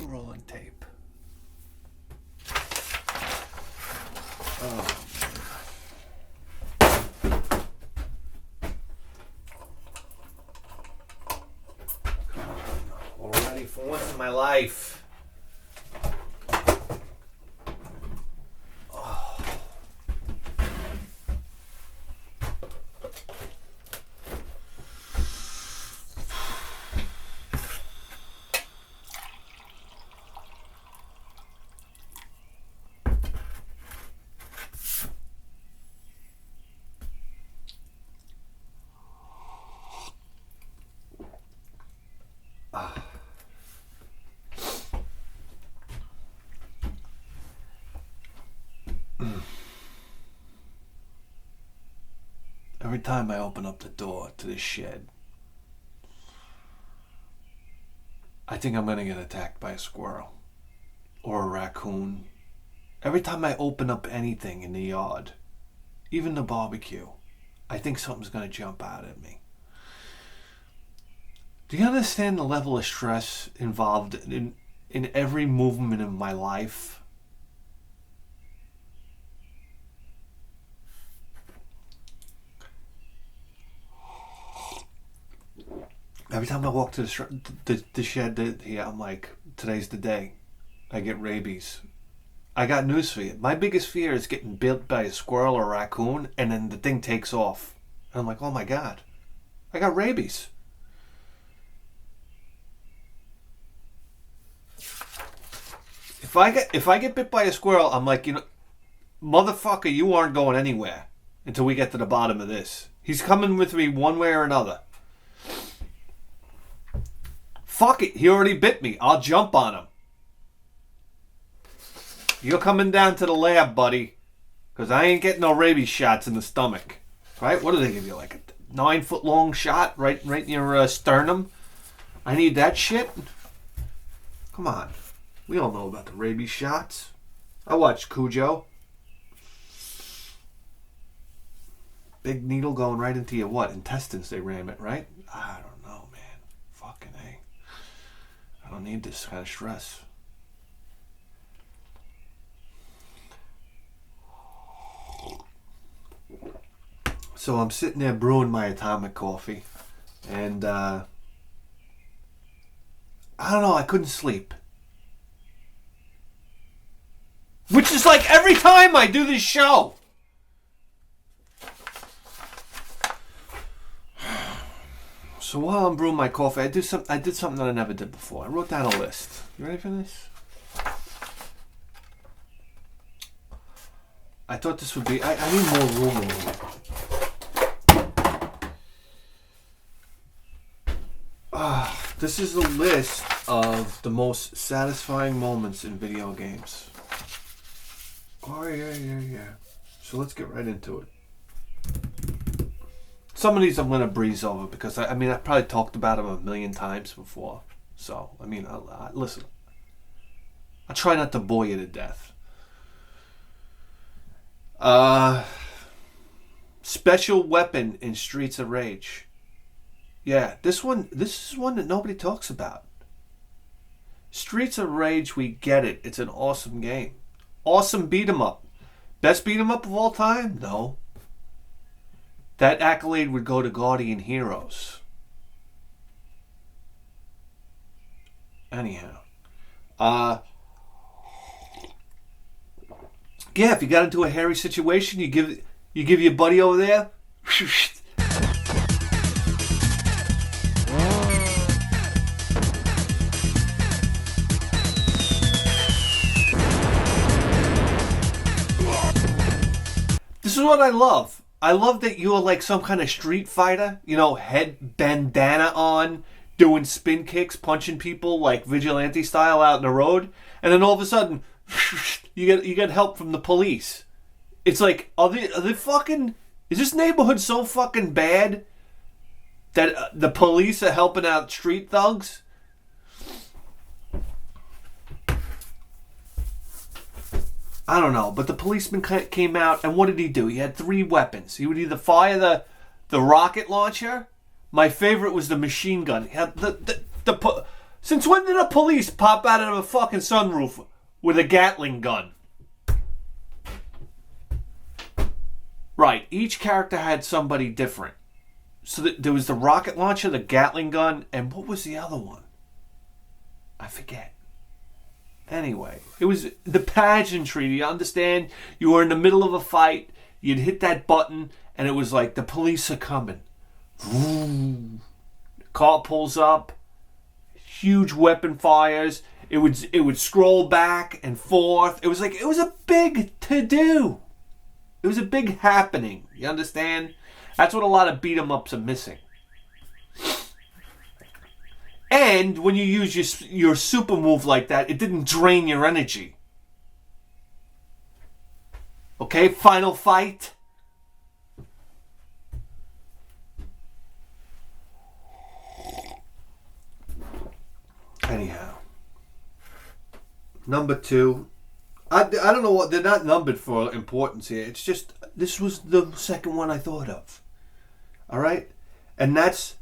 rolling tape. Oh. Already for once in my life. Every time I open up the door to this shed, I think I'm going to get attacked by a squirrel or a raccoon. Every time I open up anything in the yard, even the barbecue, I think something's going to jump out at me. Do you understand the level of stress involved in every movement of my life? Every time I walk to the shed here, I'm like, today's the day. I get rabies. I got news for you. My biggest fear is getting bit by a squirrel or a raccoon, and then the thing takes off. And I'm like, oh my God, I got rabies. If I get bit by a squirrel, I'm like, motherfucker, you aren't going anywhere until we get to the bottom of this. He's coming with me one way or another. Fuck it, he already bit me. I'll jump on him. You're coming down to the lab, buddy, because I ain't getting no rabies shots in the stomach. Right? What do they give you, like a 9-foot long shot right in your sternum? I need that shit? Come on. We all know about the rabies shots. I watched Cujo. Big needle going right into your what? Intestines, they ram it, right? I don't know, man. Fucking A. I don't need this kind of stress. So I'm sitting there brewing my atomic coffee, and I don't know, I couldn't sleep. Which is like every time I do this show. So while I'm brewing my coffee, I did something that I never did before. I wrote down a list. You ready for this? I thought this would be... I need more room in here. This is a list of the most satisfying moments in video games. Oh, yeah. So let's get right into it. Some of these I'm going to breeze over because, I probably talked about them a million times before. So, listen. I try not to bore you to death. Special weapon in Streets of Rage. Yeah, this is one that nobody talks about. Streets of Rage, we get it. It's an awesome game. Awesome beat 'em up. Best beat 'em up of all time? No. That accolade would go to Guardian Heroes. Anyhow. Yeah, if you got into a hairy situation, you give your buddy over there. This is what I love. I love that you're like some kind of street fighter, head bandana on, doing spin kicks, punching people like vigilante style out in the road, and then all of a sudden, you get help from the police. It's like, are they fucking? Is this neighborhood so fucking bad that the police are helping out street thugs? I don't know, but the policeman came out, and what did he do? He had 3 weapons. He would either fire the rocket launcher. My favorite was the machine gun. He had Since when did a police pop out of a fucking sunroof with a Gatling gun? Right, each character had somebody different. So there was the rocket launcher, the Gatling gun, and what was the other one? I forget. Anyway, it was the pageantry. Do you understand? You were in the middle of a fight. You'd hit that button, and it was like the police are coming. The car pulls up. Huge weapon fires. It would scroll back and forth. It was a big to-do. It was a big happening. You understand? That's what a lot of beat-em-ups are missing. And when you use your super move like that, it didn't drain your energy. Okay, final fight. Anyhow. Number 2. I don't know what, they're not numbered for importance here. It's just, this was the second one I thought of. Alright? And that's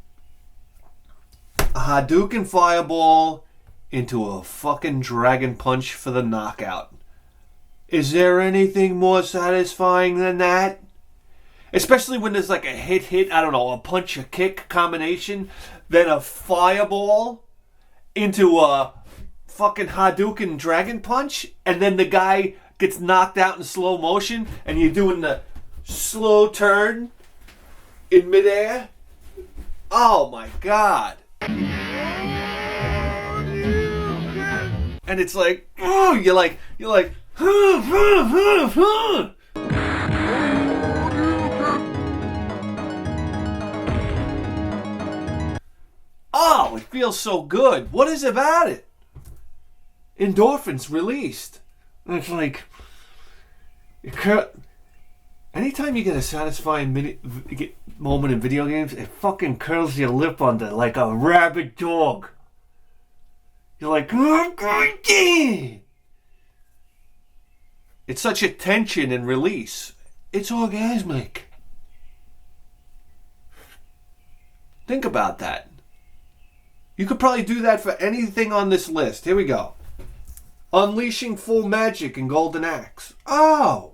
a Hadouken fireball into a fucking dragon punch for the knockout. Is there anything more satisfying than that? Especially when there's like a hit, I don't know, a punch, a kick combination, then a fireball into a fucking Hadouken dragon punch, and then the guy gets knocked out in slow motion, and you're doing the slow turn in midair. Oh my god. And it's like, oh, you're like, oh, it feels so good. What is about it? Endorphins released. And it's like, anytime you get a satisfying moment in video games, it fucking curls your lip under like a rabid dog. You're like, it's such a tension and release. It's orgasmic. Think about that. You could probably do that for anything on this list. Here we go. Unleashing full magic in Golden Axe. Oh!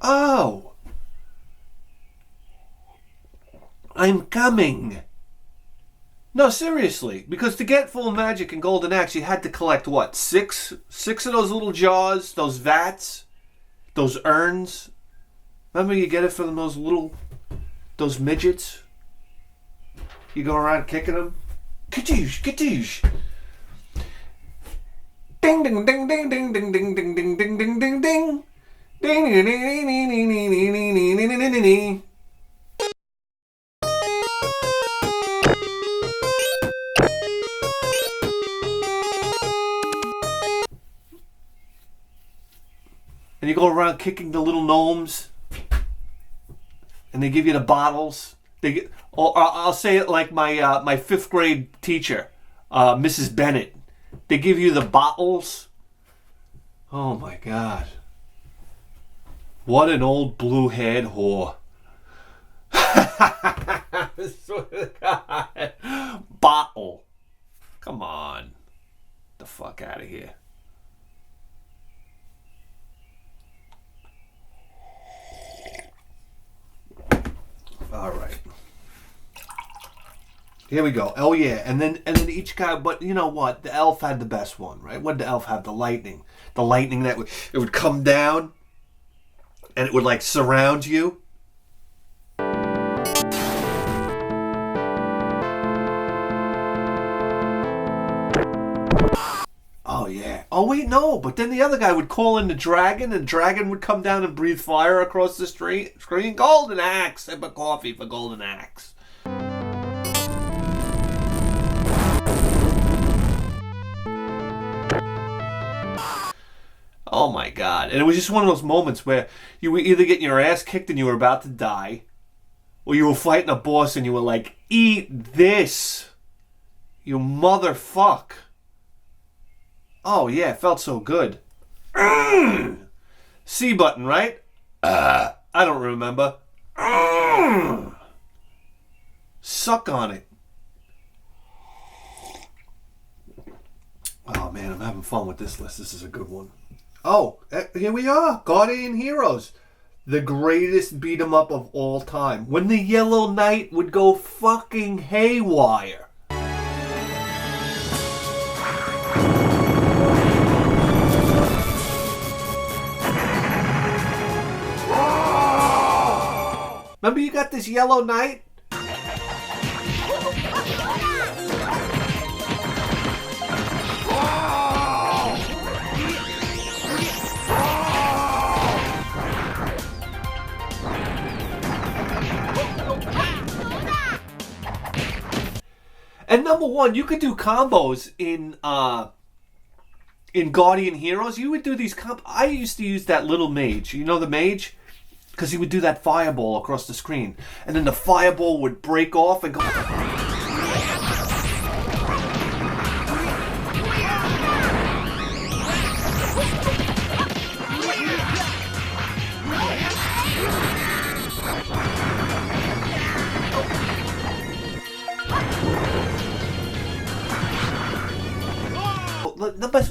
Oh! I'm coming! No, seriously, because to get full magic in Golden Axe, you had to collect what? Six of those little jars, those vats, those urns. Remember, you get it from those midgets. You go around kicking them. Katoosh, katoosh. Ding, ding, ding, ding, ding, ding, ding, ding, ding, ding, ding, ding, ding. Ding, ding, ding, ding, ding, ding, ding, ding, ding, ding, ding. And you go around kicking the little gnomes, and they give you the bottles. Or I'll say it like my 5th grade teacher, Mrs. Bennett. They give you the bottles. Oh my God! What an old blue-haired whore! I swear to God. Bottle. Come on, the fuck out of here. All right. Here we go. Oh yeah, and then each guy. But you know what? The elf had the best one, right? What did the elf have? The lightning. The lightning that would come down, and it would like surround you. Oh yeah. Oh wait, no. But then the other guy would call in the dragon, and the dragon would come down and breathe fire across the screen. Golden Axe. Sip of coffee for Golden Axe. Oh my God. And it was just one of those moments where you were either getting your ass kicked and you were about to die, or you were fighting a boss and you were like, eat this, you motherfuck. Oh, yeah, it felt so good. C button, right? I don't remember. Suck on it. Oh, man, I'm having fun with this list. This is a good one. Oh, here we are. Guardian Heroes. The greatest beat 'em up of all time. When the Yellow Knight would go fucking haywire. Remember you got this Yellow Knight? And number one, you could do combos in Guardian Heroes. You would do these I used to use that little mage. You know the mage? Because he would do that fireball across the screen. And then the fireball would break off and go...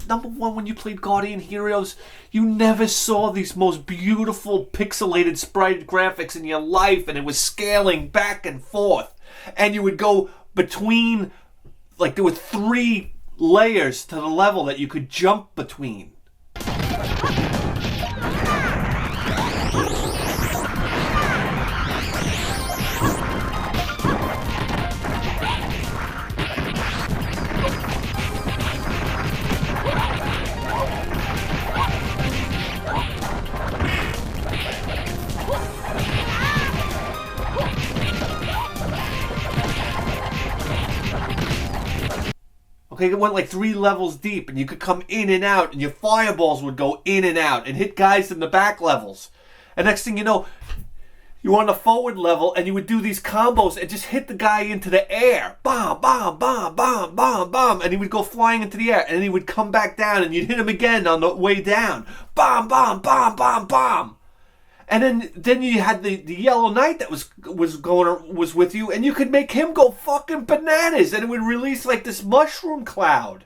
Number one, when you played Guardian Heroes, you never saw these most beautiful pixelated sprite graphics in your life, and it was scaling back and forth. And you would go between, like, there were 3 layers to the level that you could jump between. Okay, it went like 3 levels deep, and you could come in and out, and your fireballs would go in and out and hit guys in the back levels. And next thing you know, you were on the forward level, and you would do these combos and just hit the guy into the air. Bomb, bomb, bomb, bomb, bomb, bomb. And he would go flying into the air, and then he would come back down, and you'd hit him again on the way down. Bomb, bomb, bomb, bomb, bomb. And then you had the Yellow Knight that was with you, and you could make him go fucking bananas, and it would release like this mushroom cloud.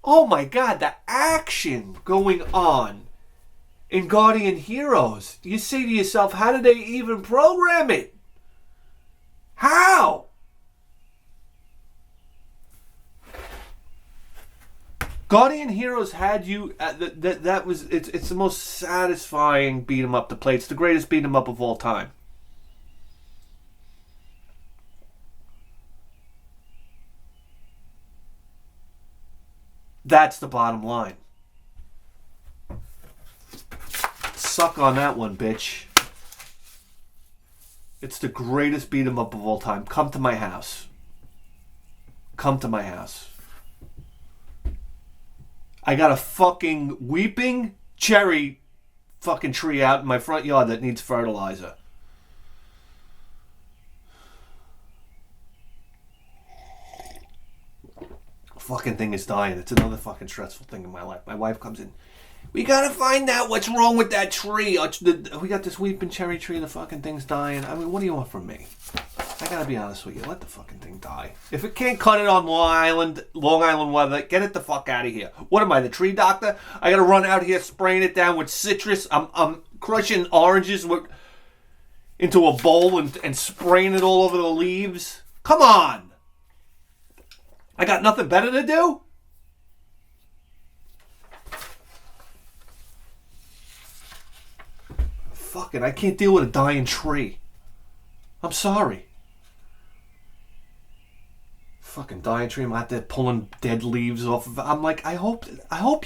Oh my god, the action going on in Guardian Heroes. You say to yourself, how did they even program it? How? Guardian Heroes had you that was it's the most satisfying beat 'em up to play. It's the greatest beat 'em up of all time. That's the bottom line. Suck on that one, bitch. It's the greatest beat 'em up of all time. Come to my house. Come to my house. I got a fucking weeping cherry fucking tree out in my front yard that needs fertilizer. Fucking thing is dying. It's another fucking stressful thing in my life. My wife comes in. We gotta find out what's wrong with that tree. We got this weeping cherry tree. The fucking thing's dying. I mean, what do you want from me? I gotta be honest with you. Let the fucking thing die. If it can't cut it on Long Island weather, get it the fuck out of here. What am I, the tree doctor? I gotta run out here spraying it down with citrus. I'm crushing oranges into a bowl and spraying it all over the leaves. Come on! I got nothing better to do? Fuck it, I can't deal with a dying tree. I'm sorry. Fucking dying tree, I'm out there pulling dead leaves off of it. I'm like, I hope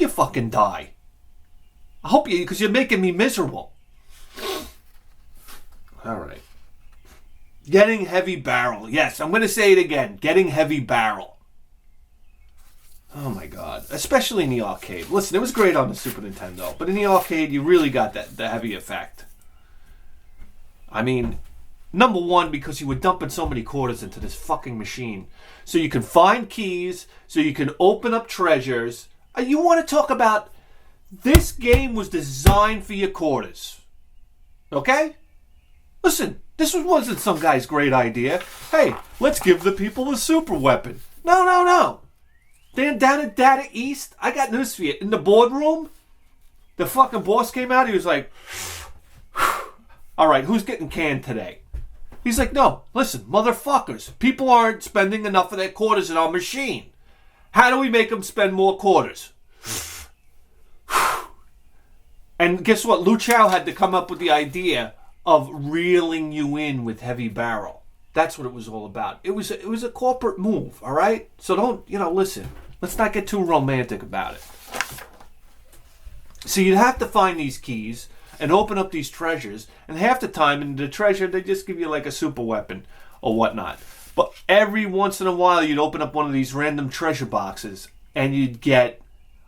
you fucking die. I hope you, because you're making me miserable. Alright. Getting Heavy Barrel. Yes, I'm going to say it again. Getting Heavy Barrel. Oh my god. Especially in the arcade. Listen, it was great on the Super Nintendo, but in the arcade, you really got the heavy effect. I mean, number one, because you were dumping so many quarters into this fucking machine. So you can find keys, so you can open up treasures. You want to talk about this game was designed for your quarters. Okay? Listen, this wasn't some guy's great idea. Hey, let's give the people a super weapon. No. Then down at Data East, I got news for you. In the boardroom, the fucking boss came out. He was like, all right, who's getting canned today? He's like, no, listen, motherfuckers. People aren't spending enough of their quarters in our machine. How do we make them spend more quarters? And guess what? Lu Chao had to come up with the idea of reeling you in with Heavy Barrel. That's what it was all about. It was a corporate move, all right? So don't, listen. Let's not get too romantic about it. So you'd have to find these keys and open up these treasures, and half the time in the treasure, they just give you like a super weapon or whatnot. But every once in a while, you'd open up one of these random treasure boxes, and you'd get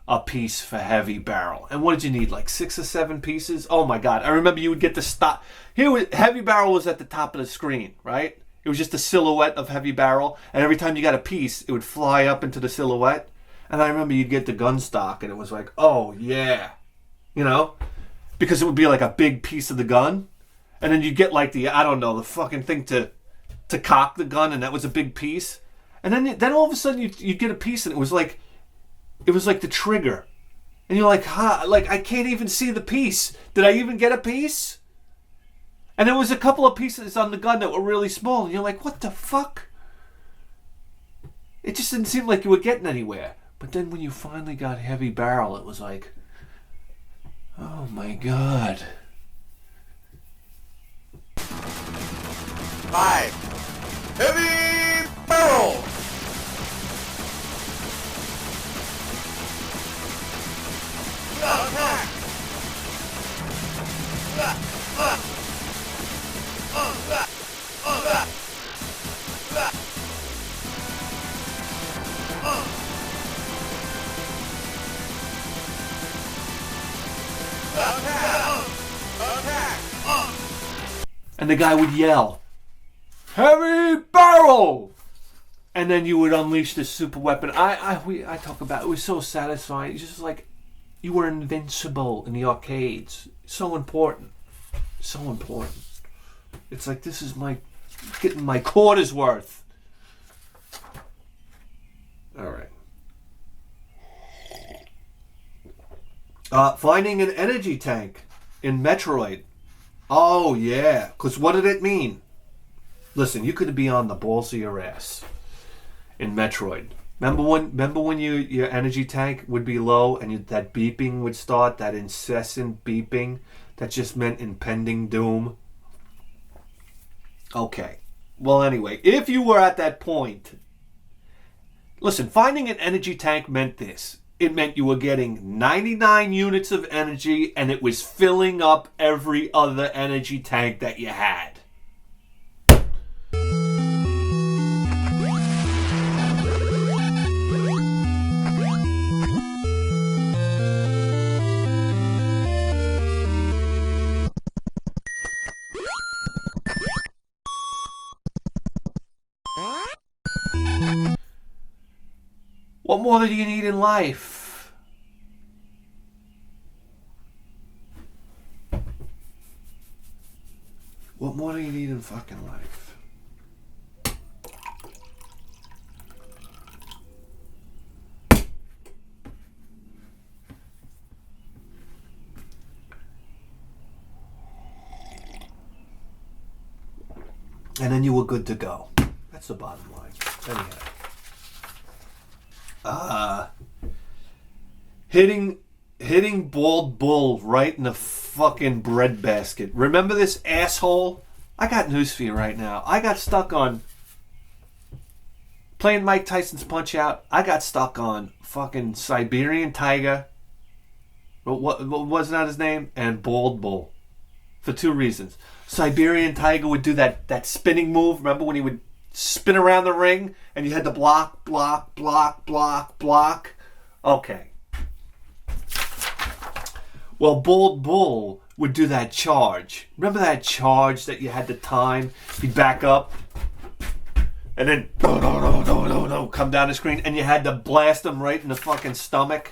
a piece for Heavy Barrel. And what did you need, like 6 or 7 pieces? Oh my God. I remember you would get the stop. Heavy Barrel was at the top of the screen, right? It was just a silhouette of Heavy Barrel, and every time you got a piece, it would fly up into the silhouette. And I remember you'd get the gun stock, and it was like, oh yeah, because it would be like a big piece of the gun, and then you'd get like the fucking thing to cock the gun, and that was a big piece. And then all of a sudden you'd get a piece, and it was like the trigger, and you're like, I can't even see the piece. Did I even get a piece? And there was a couple of pieces on the gun that were really small, and you're like, what the fuck? It just didn't seem like you were getting anywhere. But then when you finally got Heavy Barrel, it was like, oh my God. 5. Heavy Barrel! Attack! And the guy would yell, Heavy Barrel! And then you would unleash this super weapon. I talk about it. It was so satisfying. It's just like you were invincible in the arcades. So important. So important. It's like this is getting my quarter's worth. Alright. Finding an energy tank in Metroid. Oh yeah, because what did it mean? Listen, you could be on the balls of your ass in Metroid. Remember when your energy tank would be low and that beeping would start, that incessant beeping that just meant impending doom? Okay. Well, anyway, if you were at that point, listen, finding an energy tank meant this. It meant you were getting 99 units of energy, and it was filling up every other energy tank that you had. What more do you need in life? What more do you need in fucking life? And then you were good to go. That's the bottom line. Anyhow. Hitting Bald Bull right in the fucking breadbasket. Remember this asshole? I got news for you right now. I got stuck on playing Mike Tyson's Punch Out. I got stuck on fucking Siberian Tiger. What wasn't that his name? And Bald Bull. For 2 reasons. Siberian Tiger would do that spinning move. Remember when he would spin around the ring and you had to block. Okay. Well, Bald Bull would do that charge. Remember that charge that you had to time? He'd back up, and then no, come down the screen, and you had to blast him right in the fucking stomach.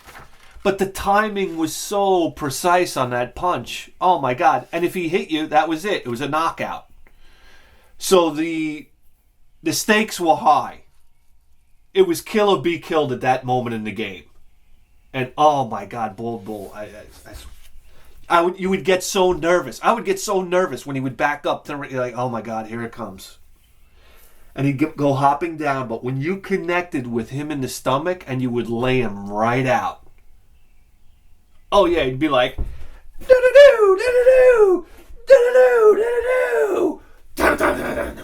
But the timing was so precise on that punch. Oh my God. And if he hit you, that was it. It was a knockout. So the stakes were high. It was kill or be killed at that moment in the game. And oh my God, Bald Bull. You would get so nervous. I would get so nervous when he would back up. You're like, oh my God, here it comes. And he'd go hopping down. But when you connected with him in the stomach and you would lay him right out. Oh yeah, he'd be like, do-do-do, do-do-do, do-do-do, do-do-do.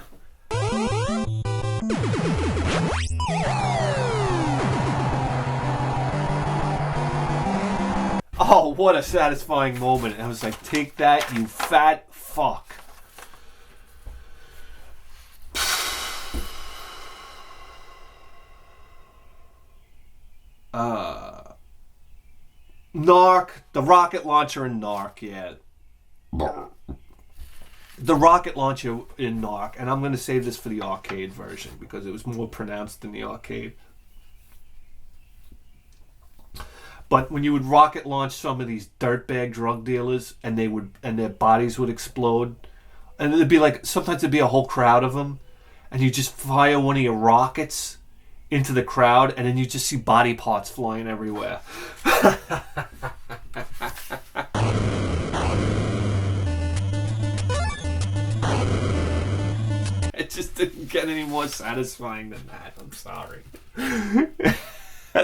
Oh, what a satisfying moment. I was like, take that, you fat fuck. Narc, the rocket launcher in Narc, yeah. The rocket launcher in Narc, and I'm going to save this for the arcade version because it was more pronounced in the arcade. But when you would rocket launch some of these dirtbag drug dealers and their bodies would explode, and it'd be like, sometimes it'd be a whole crowd of them, and you just fire one of your rockets into the crowd, and then you just see body parts flying everywhere. It just didn't get any more satisfying than that. I'm sorry.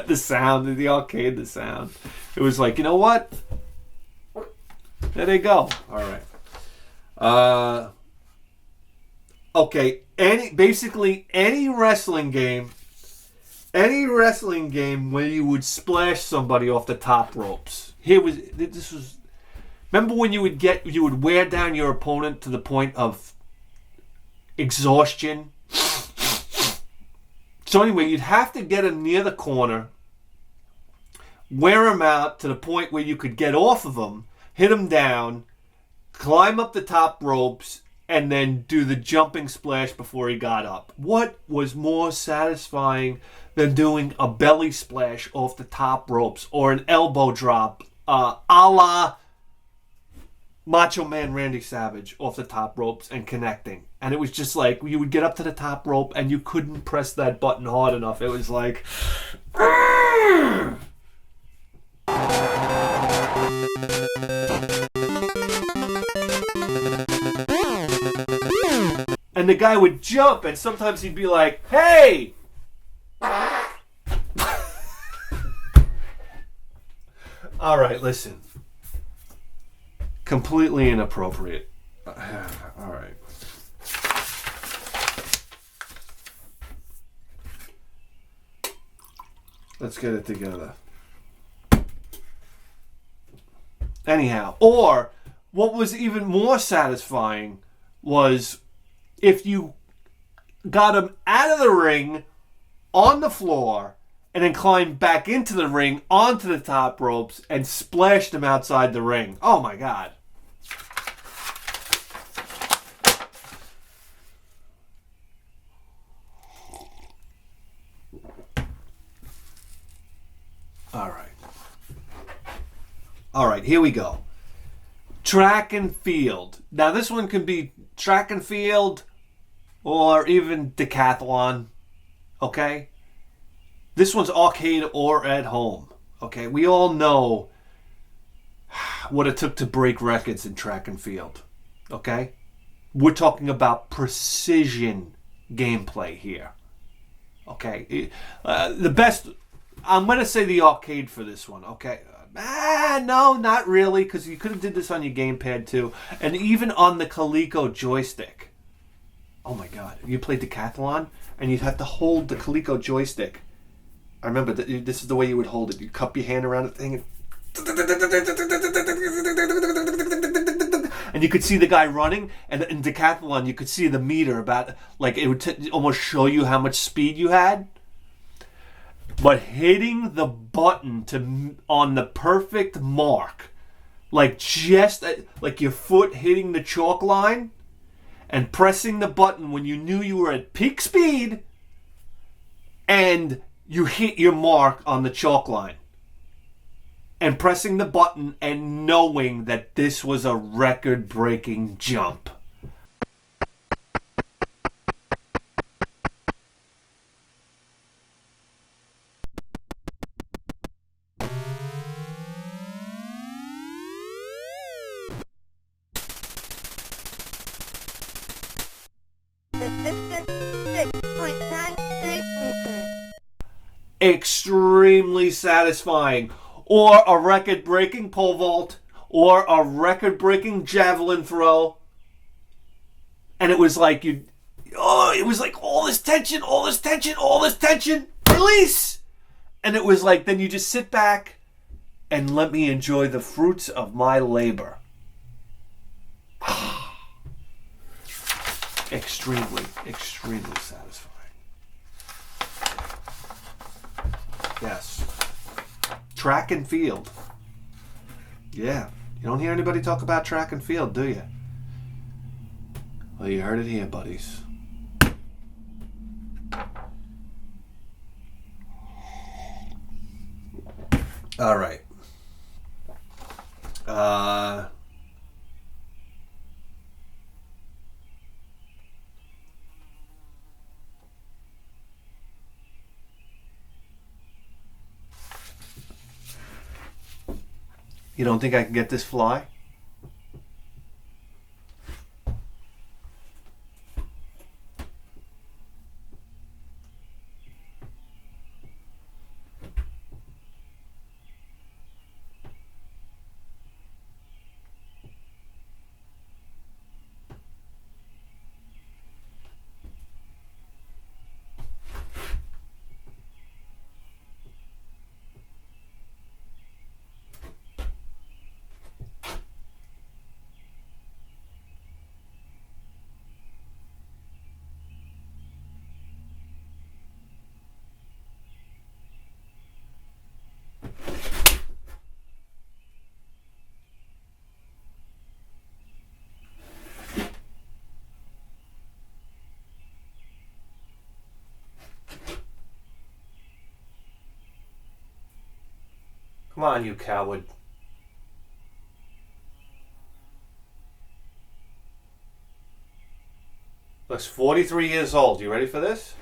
The sound in the arcade, the sound. It was like, you know what? There they go. All right. Okay. Basically any wrestling game where you would splash somebody off the top ropes. Remember when you would wear down your opponent to the point of exhaustion? So anyway, you'd have to get him near the corner, wear him out to the point where you could get off of him, hit him down, climb up the top ropes, and then do the jumping splash before he got up. What was more satisfying than doing a belly splash off the top ropes or an elbow drop a la Macho Man Randy Savage off the top ropes and connecting? And it was just like, you would get up to the top rope and you couldn't press that button hard enough. It was like... And the guy would jump, and sometimes he'd be like, hey! All right, listen. Completely inappropriate. All right. Let's get it together. Anyhow, or what was even more satisfying was if you got him out of the ring on the floor and then climbed back into the ring onto the top ropes and splashed him outside the ring. Oh my God. All right, here we go. Track and field. Now this one can be track and field or even decathlon, okay? This one's arcade or at home, okay? We all know what it took to break records in track and field, okay? We're talking about precision gameplay here, okay? The best, I'm going to say the arcade for this one, okay? No, not really, because you could have did this on your gamepad too, and even on the Coleco joystick. Oh my God, you played decathlon, and you'd have to hold the Coleco joystick. I remember that this is the way you would hold it. You cup your hand around the thing, and you could see the guy running. And in decathlon, you could see the meter about, like, it would almost show you how much speed you had. But hitting the button on the perfect mark, like just like your foot hitting the chalk line, and pressing the button when you knew you were at peak speed and you hit your mark on the chalk line. And pressing the button and knowing that this was a record-breaking jump. Extremely satisfying. Or a record-breaking pole vault, or a record-breaking javelin throw. And it was like it was like all this tension, release! And it was like, then you just sit back and let me enjoy the fruits of my labor. Extremely, extremely satisfying. Yes. Track and field. Yeah. You don't hear anybody talk about track and field, do you? Well, you heard it here, buddies. All right. You don't think I can get this fly? Come on, you coward. Looks 43 years old. You ready for this?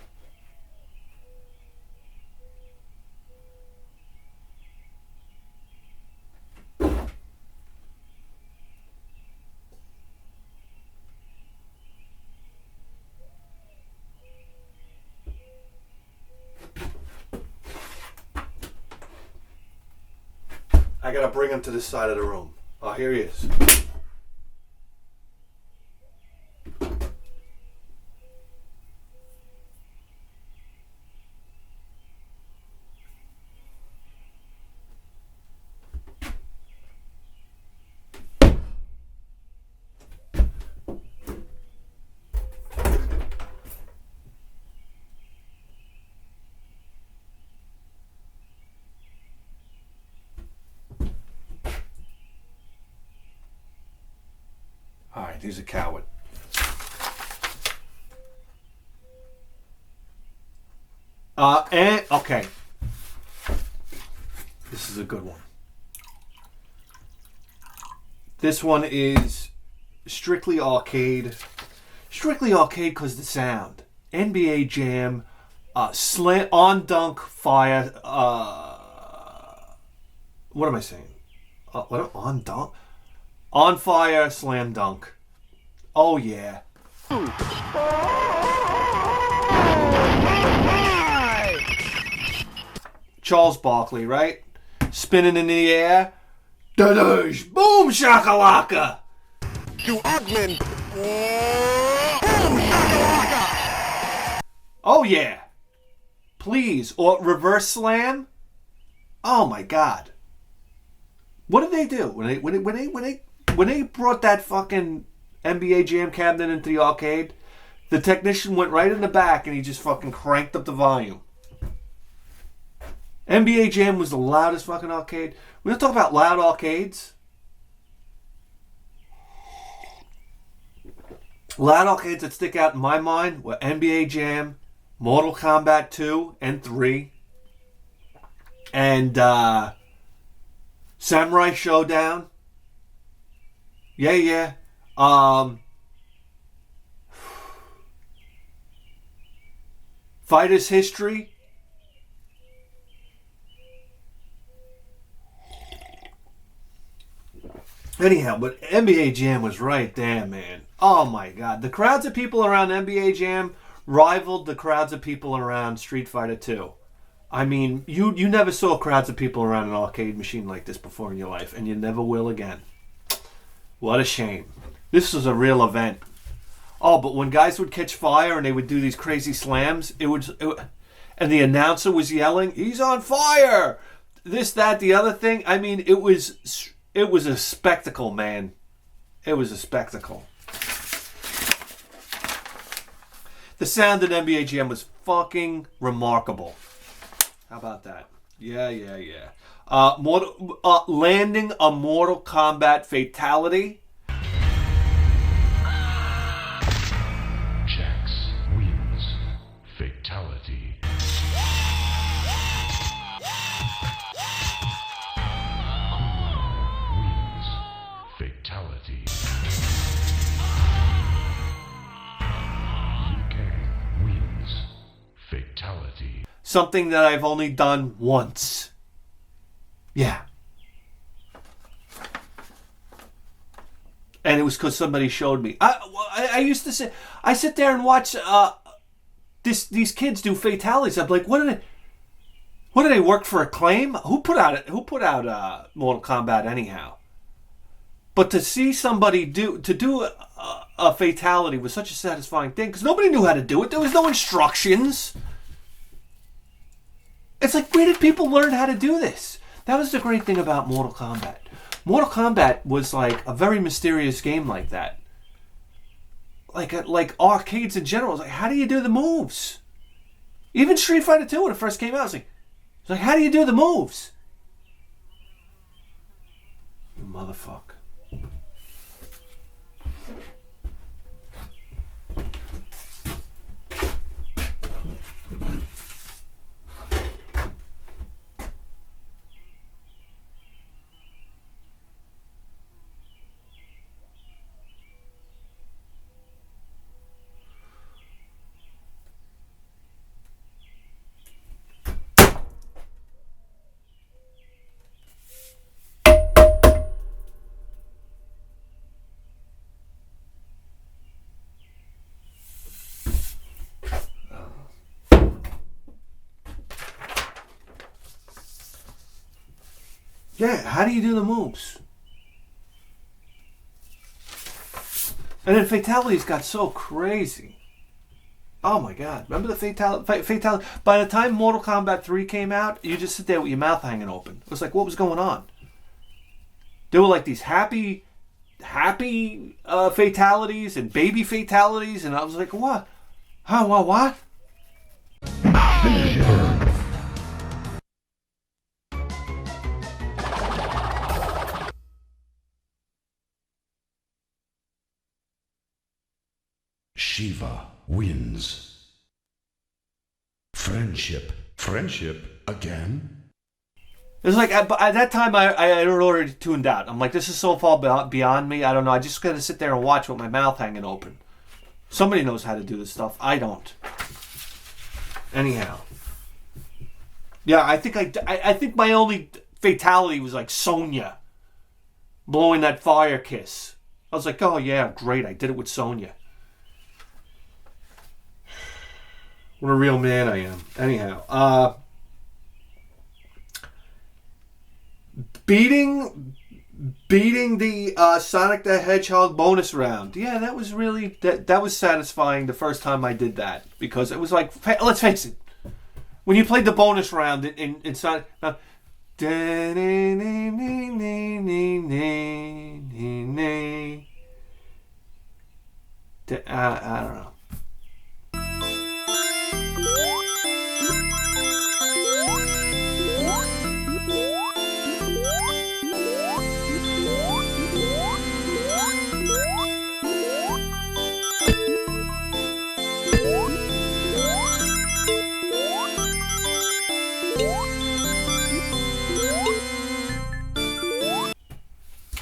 I gotta bring him to this side of the room. Oh, here he is. Alright, he's a coward. Okay. This is a good one. This one is strictly arcade. Strictly arcade because the sound. NBA Jam, slant on dunk fire. What am I saying? What on dunk? On fire slam dunk. Oh yeah. Charles Barkley, right? Spinning in the air. Da-doosh! Boom shakalaka! To augment. Boom shakalaka! Oh yeah. Please. Or reverse slam. Oh my god. What did they do when they brought that fucking NBA Jam cabinet into the arcade? The technician went right in the back and he just fucking cranked up the volume. NBA Jam was the loudest fucking arcade. We're gonna talk about loud arcades. Lat arcades that stick out in my mind were NBA Jam, Mortal Kombat 2 and 3, and Samurai Showdown. Yeah. Fighter's History. Anyhow, but NBA Jam was right there, man. Oh my God. The crowds of people around NBA Jam rivaled the crowds of people around Street Fighter 2. I mean, you never saw crowds of people around an arcade machine like this before in your life, and you never will again. What a shame. This was a real event. Oh, but when guys would catch fire and they would do these crazy slams, and the announcer was yelling, "He's on fire!" This, that, the other thing. I mean, it was a spectacle, man. It was a spectacle. The sound at NBA Jam was fucking remarkable. How about that? Yeah. Landing a Mortal Kombat fatality. Jax wins. Fatality. Wins. Fatality. Liu Kang wins. Fatality. Something that I've only done once. Yeah. And it was because somebody showed me. I used to say, I sit there and watch these kids do fatalities. I'm like, what do they work for Acclaim? Who put out Mortal Kombat anyhow? But to see somebody do a fatality was such a satisfying thing because nobody knew how to do it. There was no instructions. It's like, where did people learn how to do this? That was the great thing about Mortal Kombat. Mortal Kombat was like a very mysterious game like that. Like arcades in general. It's like, how do you do the moves? Even Street Fighter 2 when it first came out, it's like, how do you do the moves? You motherfucker. Yeah, how do you do the moves? And then fatalities got so crazy. Oh my God. Remember the fatality? By the time Mortal Kombat 3 came out, you just sit there with your mouth hanging open. It was like, what was going on? There were like these happy fatalities and baby fatalities. And I was like, what? Huh, what? Finish her. Shiva wins. Friendship. Friendship again? It was like, at that time, I had already tuned out. I'm like, this is so far beyond me. I don't know. I just got to sit there and watch with my mouth hanging open. Somebody knows how to do this stuff. I don't. Anyhow. Yeah, I think my only fatality was like Sonya blowing that fire kiss. I was like, oh yeah, great. I did it with Sonya. What a real man I am. Anyhow, beating the Sonic the Hedgehog bonus round. Yeah, that was really that was satisfying the first time I did that because it was like, let's face it, when you played the bonus round in Sonic. I don't know.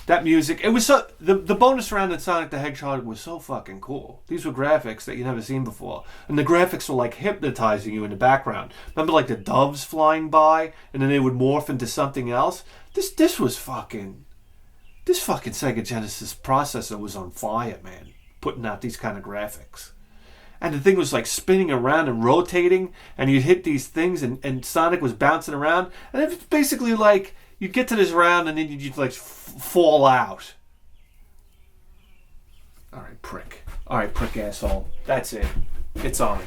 That music, it was so the bonus round in Sonic the Hedgehog was so fucking cool. These were graphics that you never seen before, and the graphics were like hypnotizing you in the background. Remember, like the doves flying by, and then they would morph into something else. This fucking Sega Genesis processor was on fire, man. Putting out these kind of graphics, and the thing was like spinning around and rotating, and you'd hit these things, and Sonic was bouncing around, and it was basically like. You'd get to this round and then you'd like fall out. Alright, prick. Alright, prick asshole. That's it. It's on.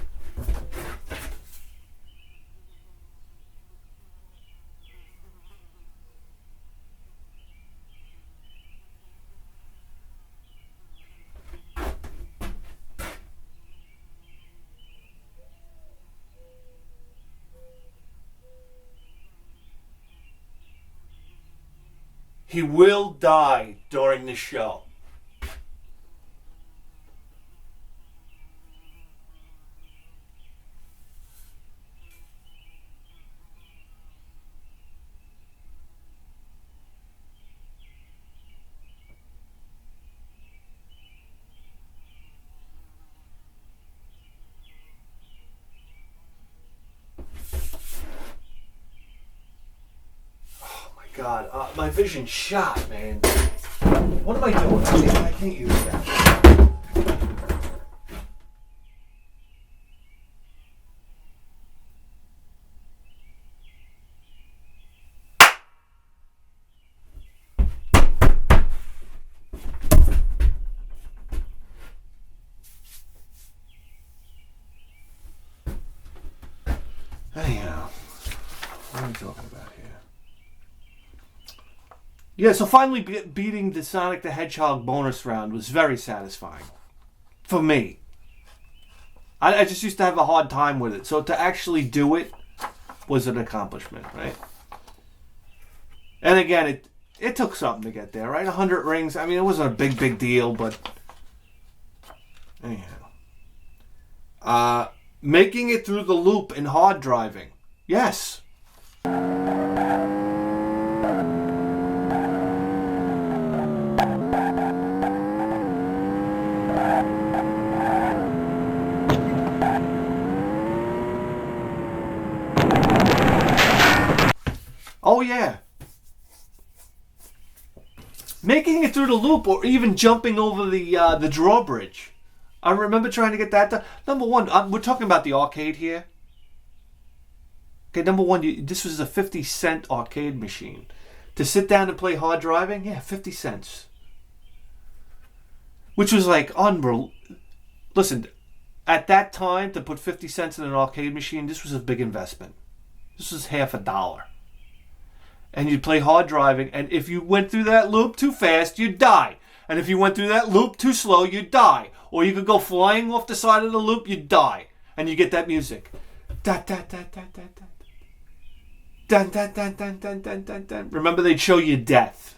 He will die during the show. God, my vision's shot, man. What am I doing? I can't use that. Anyhow, what are we talking about here? Yeah, so finally beating the Sonic the Hedgehog bonus round was very satisfying. For me. I just used to have a hard time with it. So to actually do it was an accomplishment, right? And again, it took something to get there, right? 100 rings. I mean, it wasn't a big deal, but... Anyhow. Making it through the loop in hard driving. Yes. Oh yeah. Making it through the loop or even jumping over the drawbridge. I remember trying to get that done. Number one, we're talking about the arcade here. Okay, number one, this was a 50-cent arcade machine. To sit down and play hard driving, yeah, 50 cents. Which was like unreal. Listen, at that time, to put 50 cents in an arcade machine, this was a big investment. This was half $1. And you'd play hard driving, and if you went through that loop too fast, you'd die. And if you went through that loop too slow, you'd die. Or you could go flying off the side of the loop, you'd die. And you get that music. Da da da da da da. Dun dun dun dun dun dun dun dun. Remember, they'd show you death.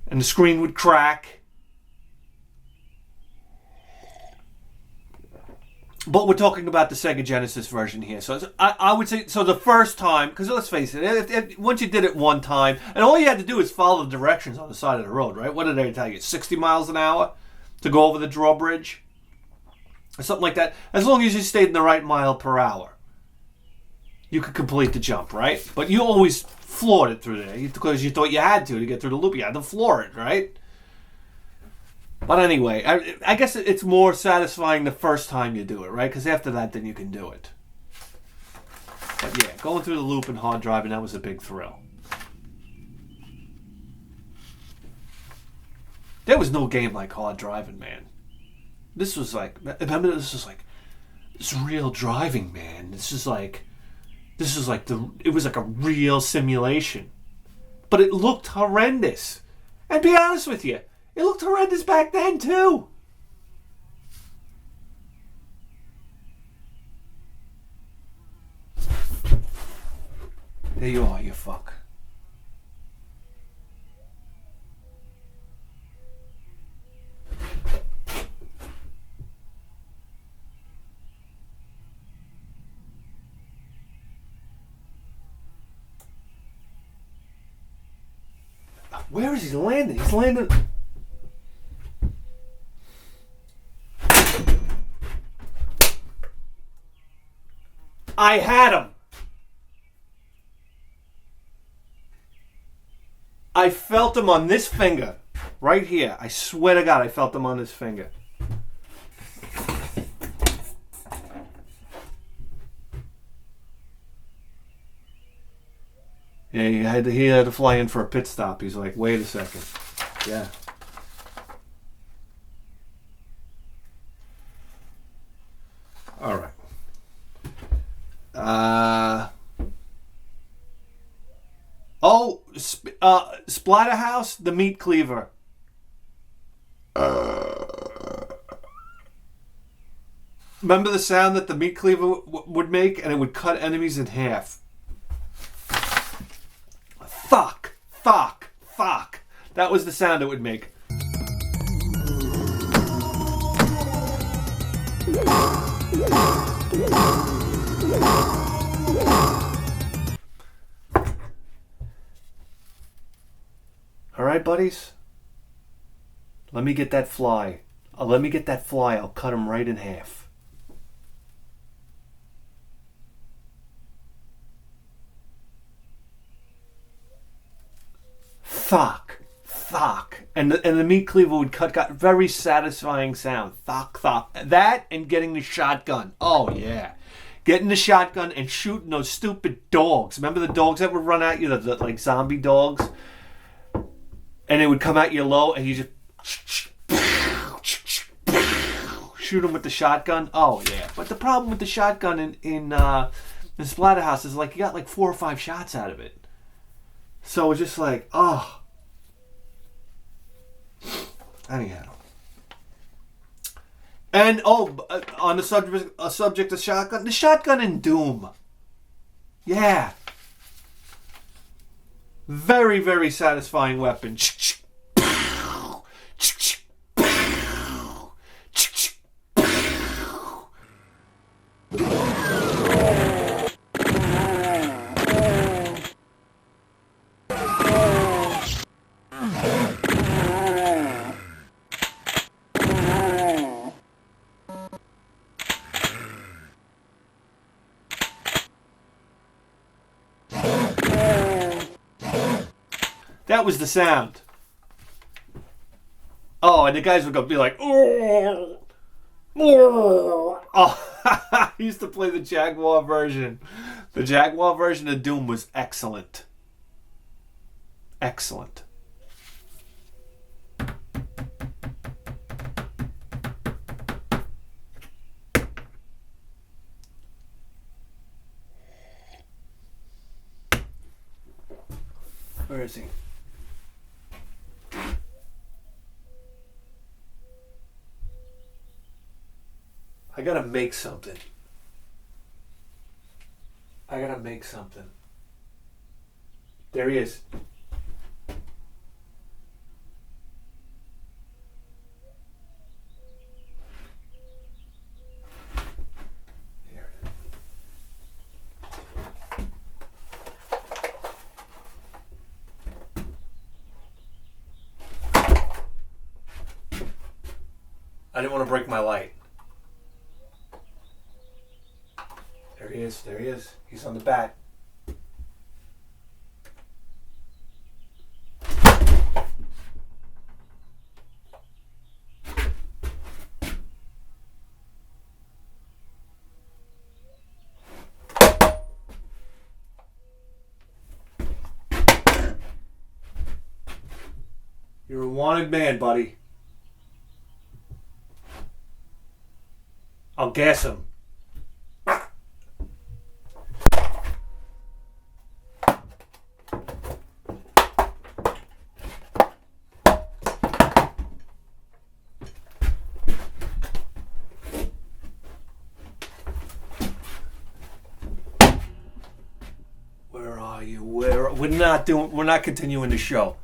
And the screen would crack. But we're talking about the Sega Genesis version here. So I would say, so the first time, because let's face it, once you did it one time, and all you had to do is follow the directions on the side of the road, right? What did they tell you? 60 miles an hour to go over the drawbridge? Or something like that. As long as you stayed in the right mile per hour, you could complete the jump, right? But you always floored it through there because you thought you had to get through the loop. You had to floor it, right? But anyway, I guess it's more satisfying the first time you do it, right? Because after that, then you can do it. But yeah, going through the loop and hard driving, that was a big thrill. There was no game like hard driving, man. This was like, remember, this was like, it's real driving, man. It was like a real simulation. But it looked horrendous. And be honest with you, it looked horrendous back then, too. There you are, you fuck. Where is he landing? He's landing. I had him. I felt him on this finger. Right here. I swear to God, I felt him on this finger. Yeah, he had to fly in for a pit stop. He's like, wait a second. Yeah. All right. Splatterhouse, the meat cleaver. Remember the sound that the meat cleaver would make, and it would cut enemies in half. Fuck. That was the sound it would make. All right, buddies. Let me get that fly. I'll cut him right in half. Fuck. And the meat cleaver would got very satisfying sound. Fuck. That and getting the shotgun. Oh, yeah. Getting the shotgun and shooting those stupid dogs. Remember the dogs that would run at you? The like zombie dogs? And they would come at you low and you just shoot them with the shotgun. Oh, yeah. But the problem with the shotgun in Splatterhouse is like you got like 4 or 5 shots out of it. So it's just like, oh. Anyhow. And, on the subject of shotgun, the shotgun in Doom. Yeah. Very, very satisfying weapon. That was the sound. Oh, and the guys would be like, oh. I used to play the Jaguar version. The Jaguar version of Doom was excellent. Excellent. Where is he? I gotta make something. There he is. Here. I didn't want to break my light. There he is. He's on the bat. You're a wanted man, buddy. I'll gas him. We're not continuing the show.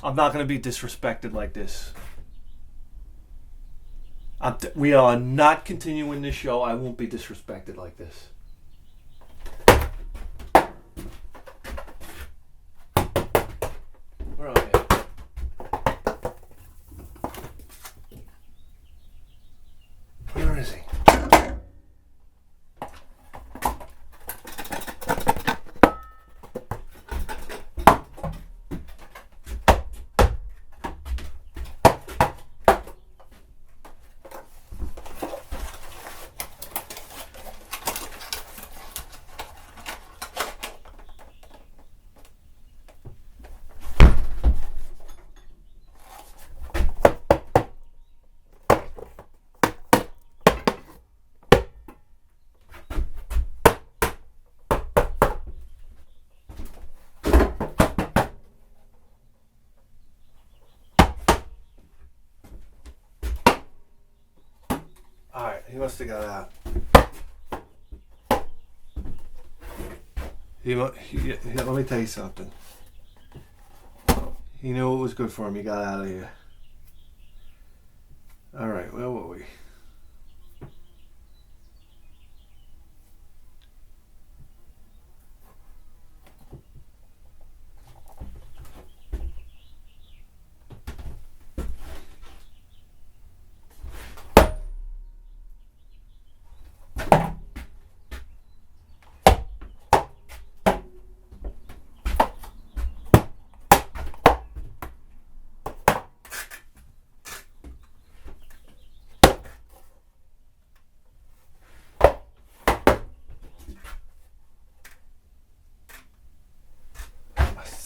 I'm not going to be disrespected like this. We are not continuing this show. I won't be disrespected like this. Where are you? He must have got out. Let me tell you something. He knew it was good for him. He got out of here. All right, where were we?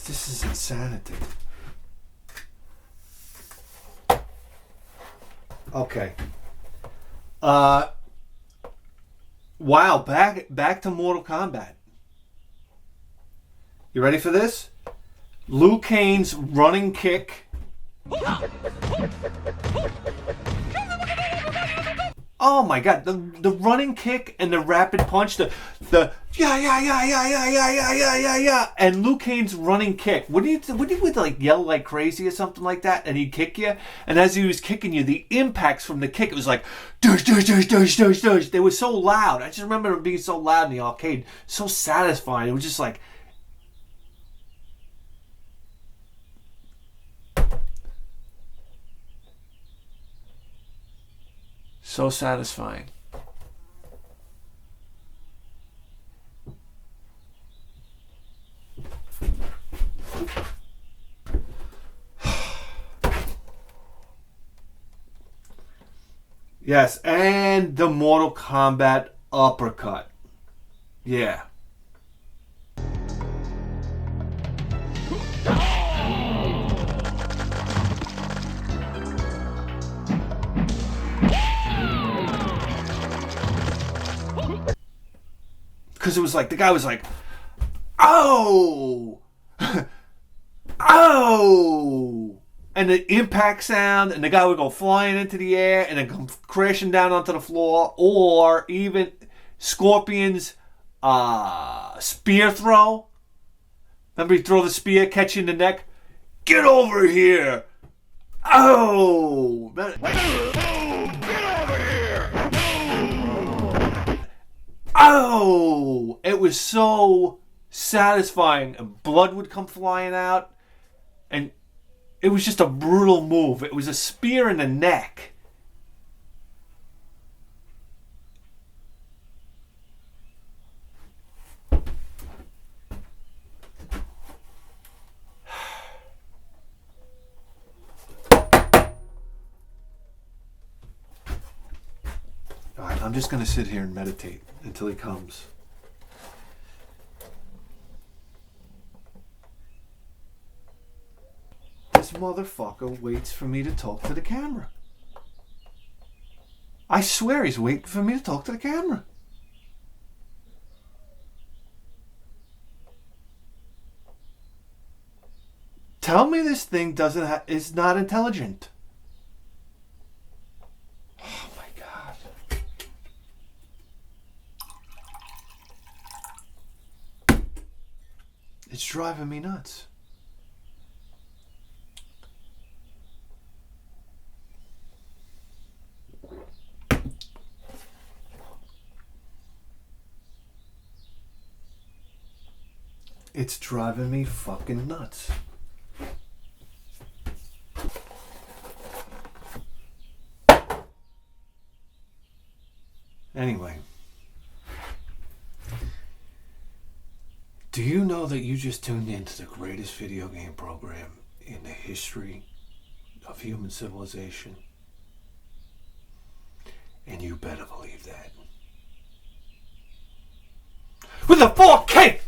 This is insanity. Okay. Wow, back to Mortal Kombat. You ready for this? Liu Kane's running kick. Oh my god, the running kick and the rapid punch, the yeah, and Liu Kane's running kick. Would he like yell like crazy or something like that, and he'd kick you? And as he was kicking you, the impacts from the kick, it was like dush dush dush dush dush dush. They were so loud. I just remember them being so loud in the arcade, so satisfying. It was just like. So satisfying. Yes, and the Mortal Kombat uppercut. Yeah. Because it was like, the guy was like, oh! Oh! And the impact sound, and the guy would go flying into the air and then come crashing down onto the floor. Or even Scorpion's spear throw. Remember, he'd throw the spear, catch you in the neck. Get over here! Oh! Oh! It was so satisfying. And blood would come flying out. And it was just a brutal move. It was a spear in the neck. Alright, I'm just going to sit here and meditate until he comes. This motherfucker waits for me to talk to the camera. I swear he's waiting for me to talk to the camera. Tell me this thing is not intelligent. Oh my God. It's driving me nuts. It's driving me fucking nuts. Anyway. Do you know that you just tuned into the greatest video game program in the history of human civilization? And you better believe that. With a 4K